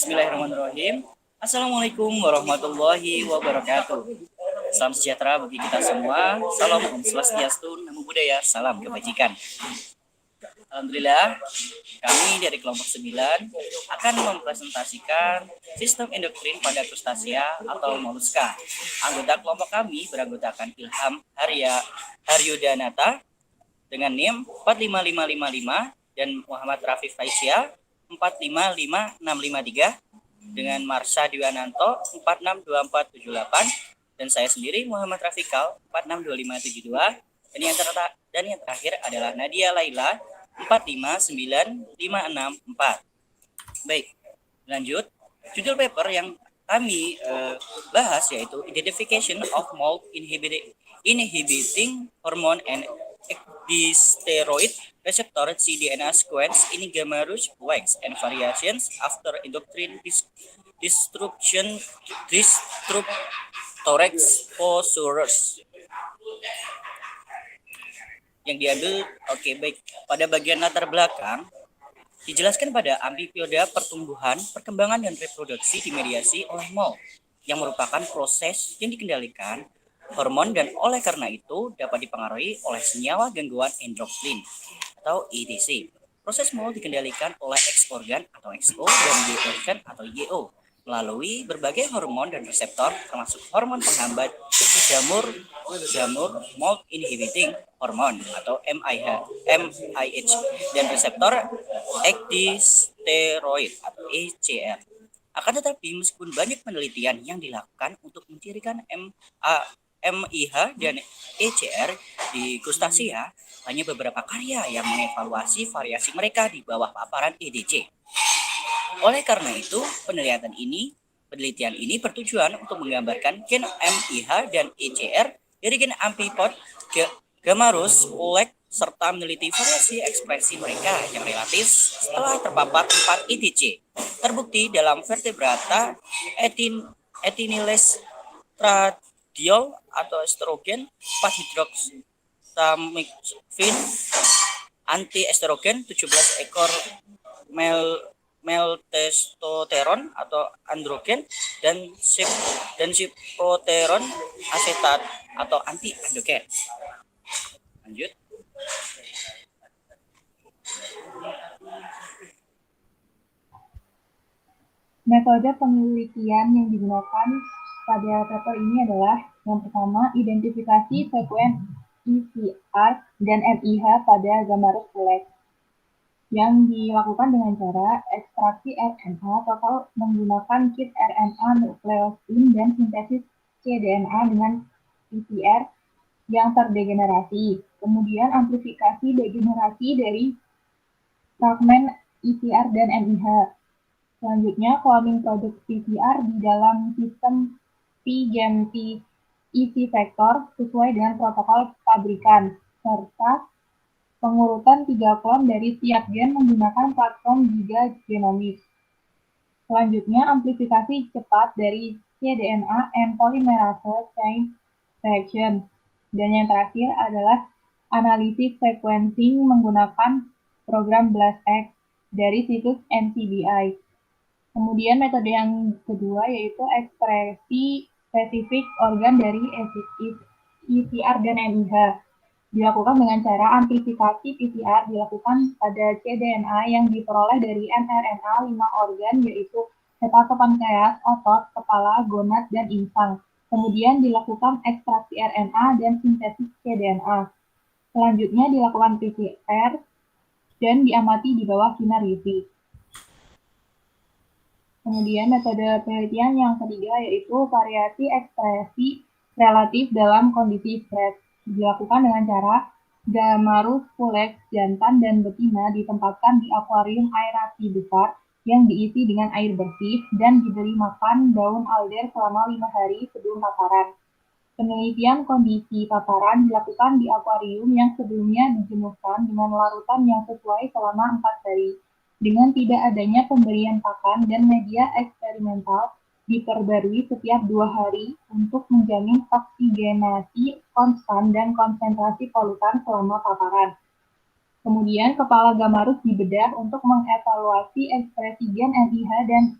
Bismillahirrahmanirrahim. Assalamualaikum warahmatullahi wabarakatuh. Salam sejahtera bagi kita semua. Salam Om Swastiastu, Namo Buddhaya, salam kebajikan. Alhamdulillah, kami dari kelompok 9 akan mempresentasikan sistem endoktrin pada krustasea atau moluska. Anggota kelompok kami beranggotakan Ilham Haryudanata dengan NIM 45555 dan Muhammad Rafi Faisya 455653 dengan Marsha Diwananto 462478 dan saya sendiri Muhammad Rafikal 462572 dan yang terakhir adalah Nadia Laila 459564. Baik, lanjut. Judul paper yang kami bahas yaitu Identification of Mold Inhibiting Hormone and Steroid Receptor cDNA Sequence in Gamma-Rouge Wax and Variations After Endocrine Disruption Thorax Posurus. Yang diambil, baik. Pada bagian latar belakang dijelaskan pada amfipioda pertumbuhan, perkembangan dan reproduksi dimediasi oleh mold yang merupakan proses yang dikendalikan hormon dan oleh karena itu dapat dipengaruhi oleh senyawa gangguan endokrin atau EDC. Proses mold dikendalikan oleh X organ atau XO dan Y organ atau YO melalui berbagai hormon dan reseptor termasuk hormon penghambat jamur mold inhibiting hormone atau MIH dan reseptor ecdysteroid atau ECR. Akan tetapi meskipun banyak penelitian yang dilakukan untuk mencirikan MIH dan ECR di krustasea, hanya beberapa karya yang mengevaluasi variasi mereka di bawah paparan EDC. Oleh karena itu, penelitian ini bertujuan untuk menggambarkan gen MIH dan ECR dari gen ampipod Gamma-Rouge Wax serta meneliti variasi ekspresi mereka yang relatif setelah terpapar 4 EDC. Terbukti dalam vertebrata ethinylestradiol atau estrogen 4-hydroxytamifin anti-estrogen 17 ekor meltestosteron atau androgen dan siproteron asetat atau anti-androgen. Lanjut. Metode penelitian yang digunakan pada paper ini adalah yang pertama, identifikasi sekuen ECR dan MIH pada Gamma-Rouge Wax yang dilakukan dengan cara ekstraksi RNA total menggunakan kit RNA nukleosid dan sintesis cDNA dengan PCR yang terdegenerasi. Kemudian amplifikasi degenerasi dari fragmen ECR dan MIH. Selanjutnya, cloning produk PCR di dalam sistem pGMP EC vector sesuai dengan protokol pabrikan, serta pengurutan 3 klon dari tiap gen menggunakan platform Giga Genomics. Selanjutnya, amplifikasi cepat dari cDNA and polymerase chain reaction. Dan yang terakhir adalah analisis sequencing menggunakan program BLASTX dari situs NCBI. Kemudian metode yang kedua yaitu ekspresi spesifik organ dari ECR dan MIH. Dilakukan dengan cara amplifikasi PCR dilakukan pada cDNA yang diperoleh dari mRNA 5 organ yaitu hepatopankreas, otot, kepala, gonad, dan insang. Kemudian dilakukan ekstraksi RNA dan sintesis cDNA. Selanjutnya dilakukan PCR dan diamati di bawah sinar UV. Kemudian metode penelitian yang ketiga yaitu variasi ekspresi relatif dalam kondisi stres. Dilakukan dengan cara Gamma-Rouge Wax jantan dan betina ditempatkan di akuarium aerasi besar yang diisi dengan air bersih dan diberi makan daun alder selama 5 hari sebelum paparan. Penelitian kondisi paparan dilakukan di akuarium yang sebelumnya dijenuhkan dengan larutan yang sesuai selama 4 hari. Dengan tidak adanya pemberian pakan dan media eksperimental diperbarui setiap 2 hari untuk menjamin oksigenasi konstan dan konsentrasi polutan selama paparan. Kemudian kepala Gamma-Rouge dibedah untuk mengevaluasi ekspresi gen MIH dan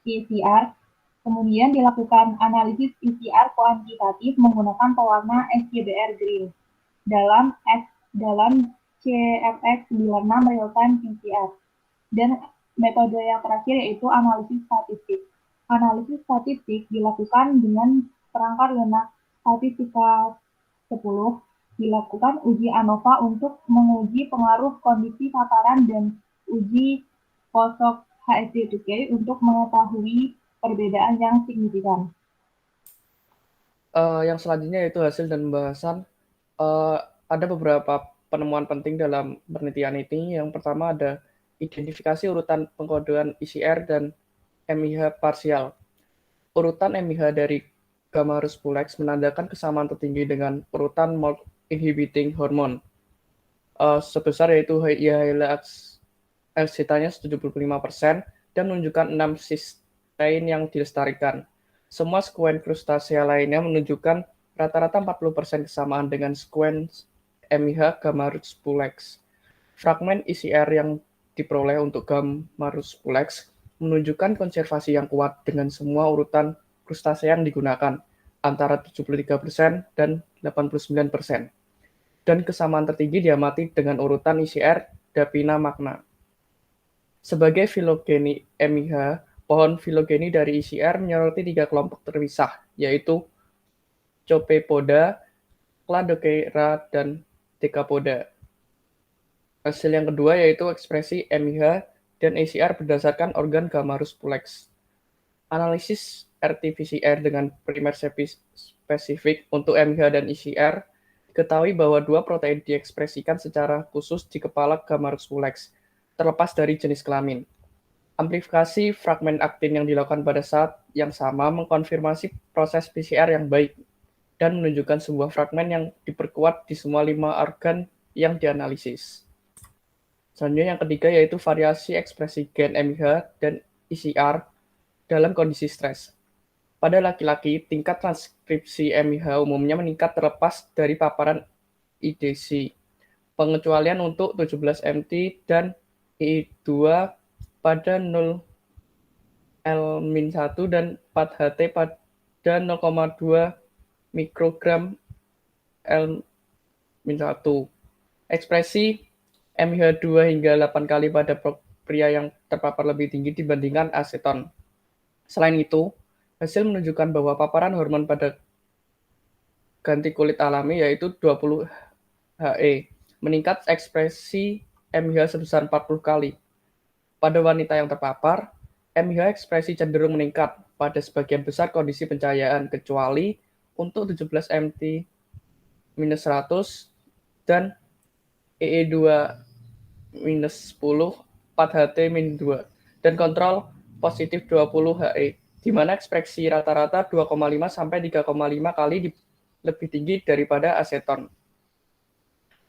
PCR. Kemudian dilakukan analisis PCR kuantitatif menggunakan pewarna SCBR Green dalam CFX96 real-time PCR. Dan metode yang terakhir yaitu analisis statistik. Analisis statistik dilakukan dengan perangkat lunak statistika 10, dilakukan uji ANOVA untuk menguji pengaruh kondisi paparan dan uji kosok HSD2K untuk mengetahui perbedaan yang signifikan. Yang selanjutnya yaitu hasil dan pembahasan. Ada beberapa penemuan penting dalam penelitian ini. Yang pertama ada identifikasi urutan pengkodean ICR dan MIH parsial. Urutan MIH dari Gamma-Rus Pulex menandakan kesamaan tertinggi dengan urutan MALT inhibiting hormone sebesar yaitu HILA X-nya 75% dan menunjukkan 6 cysteine yang dilestarikan. Semua sekuen krustasea lainnya menunjukkan rata-rata 40% kesamaan dengan sekuen MIH Gamma-Rus Pulex. Fragmen ICR yang diperoleh untuk Gamma-Rus Pulex menunjukkan konservasi yang kuat dengan semua urutan krustasea yang digunakan, antara 73% dan 89%. Dan kesamaan tertinggi diamati dengan urutan ICR Dapina magna. Sebagai filogeni MIH, pohon filogeni dari ICR menyoroti 3 kelompok terpisah, yaitu Copepoda, Cladocheira, dan Decapoda. Hasil yang kedua yaitu ekspresi MIH dan ICR berdasarkan organ Gamma-Rus Pulex. Analisis RT-PCR dengan primer spesifik untuk MIH dan ICR diketahui bahwa 2 protein diekspresikan secara khusus di kepala Gamma-Rus Pulex, terlepas dari jenis kelamin. Amplifikasi fragmen aktin yang dilakukan pada saat yang sama mengkonfirmasi proses PCR yang baik dan menunjukkan sebuah fragmen yang diperkuat di semua 5 organ yang dianalisis. Selanjutnya yang ketiga yaitu variasi ekspresi gen MIH dan ICR dalam kondisi stres. Pada laki-laki, tingkat transkripsi MIH umumnya meningkat terlepas dari paparan IDC. Pengecualian untuk 17MT dan I2 pada 0 L-1 dan 4HT pada 0,2 mikrogram L-1. Ekspresi MIH2 hingga 8 kali pada pria yang terpapar lebih tinggi dibandingkan aseton. Selain itu, hasil menunjukkan bahwa paparan hormon pada ganti kulit alami yaitu 20 HE meningkat ekspresi MIH sebesar 40 kali. Pada wanita yang terpapar, MIH ekspresi cenderung meningkat pada sebagian besar kondisi pencahayaan kecuali untuk 17MT-100 dan EE2-10 4HT-2 dan kontrol positif 20 HE, di mana ekspresi rata-rata 2,5 sampai 3,5 kali lebih tinggi daripada aseton.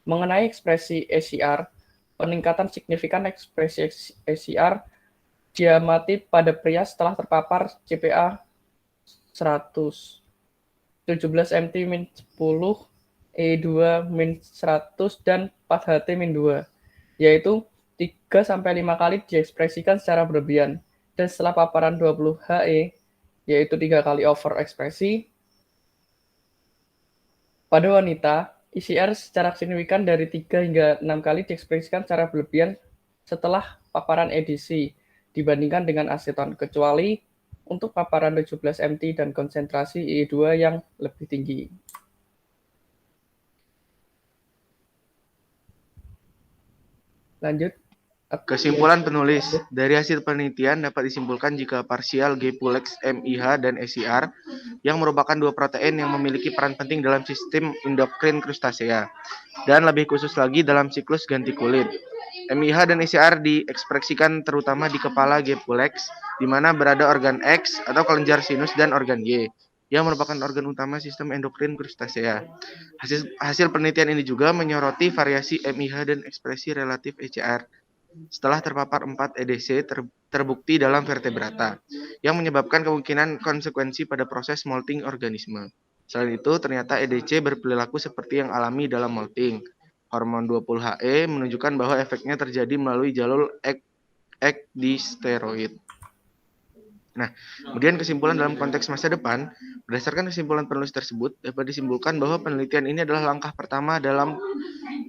Mengenai ekspresi ACR, peningkatan signifikan ekspresi ACR diamati pada pria setelah terpapar CPA 100, 17MT-10, E2-100 dan 4HT-2, yaitu 3-5 kali diekspresikan secara berlebihan, dan setelah paparan 20 HE, yaitu 3 kali overekspresi. Pada wanita, ICR secara signifikan dari 3 hingga 6 kali diekspresikan secara berlebihan setelah paparan EDC dibandingkan dengan aseton, kecuali untuk paparan 17MT dan konsentrasi E2 yang lebih tinggi. Lanjut. Kesimpulan penulis, dari hasil penelitian dapat disimpulkan jika parsial G-Pulex MIH dan SCR yang merupakan 2 protein yang memiliki peran penting dalam sistem endokrin krustasea, dan lebih khusus lagi dalam siklus ganti kulit. MIH dan SCR diekspresikan terutama di kepala G-Pulex, di mana berada organ X atau kelenjar sinus dan organ Y, yang merupakan organ utama sistem endokrin krustasea. Hasil penelitian ini juga menyoroti variasi MIH dan ekspresi relatif ECR setelah terpapar 4 EDC terbukti dalam vertebrata, yang menyebabkan kemungkinan konsekuensi pada proses molting organisme. Selain itu, ternyata EDC berperilaku seperti yang alami dalam molting. Hormon 20HE menunjukkan bahwa efeknya terjadi melalui jalur ek di steroid. Nah, kemudian kesimpulan dalam konteks masa depan, berdasarkan kesimpulan penulis tersebut, dapat disimpulkan bahwa penelitian ini adalah langkah pertama dalam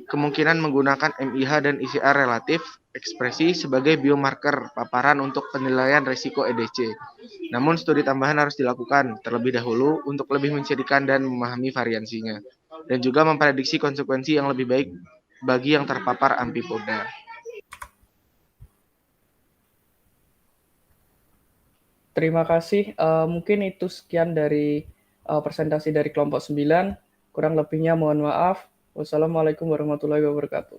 kemungkinan menggunakan MIH dan ICR relatif ekspresi sebagai biomarker paparan untuk penilaian risiko EDC. Namun, studi tambahan harus dilakukan terlebih dahulu untuk lebih mencirikan dan memahami variansinya, dan juga memprediksi konsekuensi yang lebih baik bagi yang terpapar amfipoda. Terima kasih. Mungkin itu sekian dari presentasi dari kelompok 9. Kurang lebihnya mohon maaf. Wassalamualaikum warahmatullahi wabarakatuh.